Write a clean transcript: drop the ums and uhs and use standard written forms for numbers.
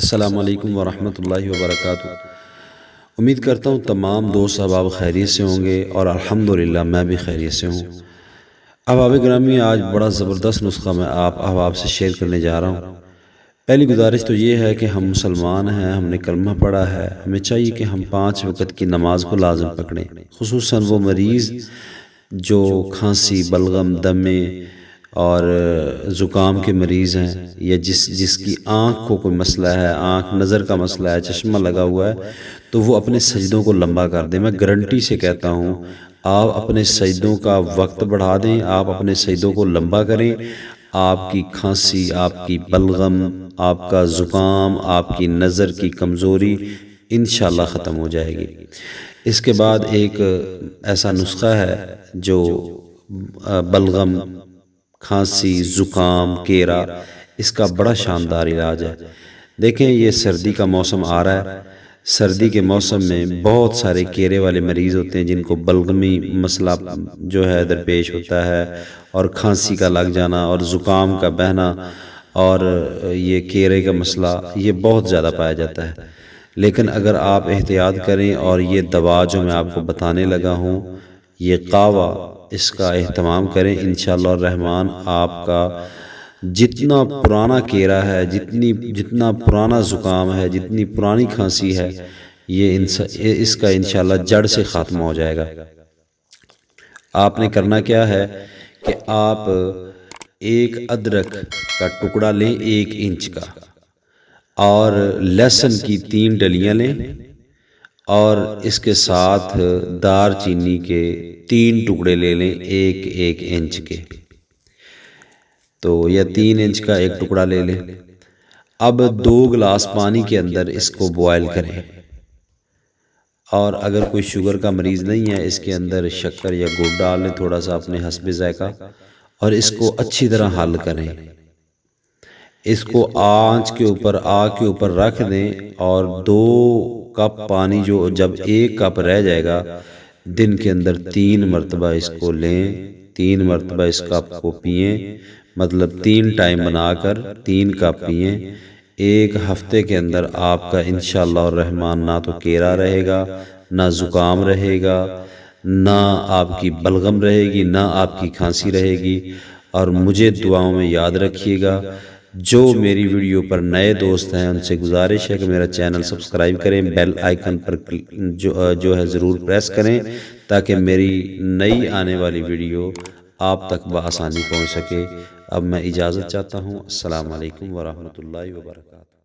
السلام علیکم ورحمۃ اللہ وبرکاتہ۔ امید کرتا ہوں تمام دوست احباب خیریت سے ہوں گے اور الحمدللہ میں بھی خیریت سے ہوں۔ احباب گرامی، آج بڑا زبردست نسخہ میں آپ احباب سے شیئر کرنے جا رہا ہوں۔ پہلی گزارش تو یہ ہے کہ ہم مسلمان ہیں، ہم نے کلمہ پڑھا ہے، ہمیں چاہیے کہ ہم 5 وقت کی نماز کو لازم پکڑیں، خصوصاً وہ مریض جو کھانسی، بلغم، دمے اور زکام کے مریض ہیں، یا جس کی آنکھ کو کوئی مسئلہ ہے، آنکھ نظر کا مسئلہ ہے، چشمہ لگا ہوا ہے، تو وہ اپنے سجدوں کو لمبا کر دیں۔ میں گارنٹی سے کہتا ہوں، آپ اپنے سجدوں کا وقت بڑھا دیں، آپ اپنے سجدوں کو لمبا کریں، آپ کی کھانسی، آپ کی بلغم، آپ کا زکام، آپ کی نظر کی کمزوری انشاءاللہ ختم ہو جائے گی۔ اس کے بعد ایک ایسا نسخہ ہے جو بلغم، کھانسی، زکام، کیرا، اس کا بڑا شاندار علاج ہے۔ دیکھیں، یہ سردی کا موسم آ رہا ہے، سردی کے موسم میں بہت سارے کیرے والے مریض ہوتے ہیں جن کو بلغمی مسئلہ جو ہے درپیش ہوتا ہے، اور کھانسی کا لگ جانا اور زکام کا بہنا، اور یہ کیرے کا مسئلہ یہ بہت زیادہ پایا جاتا ہے۔ لیکن اگر آپ احتیاط کریں اور یہ دوا جو میں آپ کو بتانے لگا ہوں، یہ قہوہ، اس کا اہتمام کریں، انشاءاللہ الرحمن آپ کا جتنا پرانا کیرا ہے، جتنا پرانا زکام ہے، جتنی پرانی کھانسی ہے، اس کا انشاءاللہ جڑ سے خاتمہ ہو جائے گا۔ آپ نے کرنا کیا ہے کہ آپ ایک ادرک کا ٹکڑا لیں 1 انچ کا، اور لہسن کی 3 ڈلیاں لیں، اور اس کے ساتھ دار چینی کے 3 ٹکڑے لے لیں 1 انچ کے، تو یا 3 انچ کا 1 ٹکڑا لے لیں۔ اب 2 گلاس پانی کے اندر اس کو بوائل کریں، اور اگر کوئی شوگر کا مریض نہیں ہے، اس کے اندر شکر یا گڑ ڈال لیں تھوڑا سا اپنے حسب ذائقہ، اور اس کو اچھی طرح حل کریں۔ اس کو آگ کے اوپر رکھ دیں، اور 2 کپ پانی جب 1 کپ رہ جائے گا، دن کے اندر 3 مرتبہ اس کو لیں، 3 مرتبہ اس کپ کو پئیں، مطلب 3 ٹائم بنا کر 3 کپ پئیں۔ 1 ہفتے کے اندر آپ کا انشاءاللہ الرحمن نہ تو کیرا رہے گا، نہ زکام رہے گا، نہ آپ کی بلغم رہے گی، نہ آپ کی کھانسی رہے گی۔ اور مجھے دعاؤں میں یاد رکھیے گا۔ جو میری ویڈیو پر نئے دوست ہیں، ان سے گزارش ہے کہ میرا چینل سبسکرائب کریں، بیل آئیکن پر جو ہے ضرور پریس کریں، تاکہ میری نئی آنے والی ویڈیو آپ تک بآسانی پہنچ سکے۔ اب میں اجازت چاہتا ہوں۔ السلام علیکم ورحمۃ اللہ وبرکاتہ۔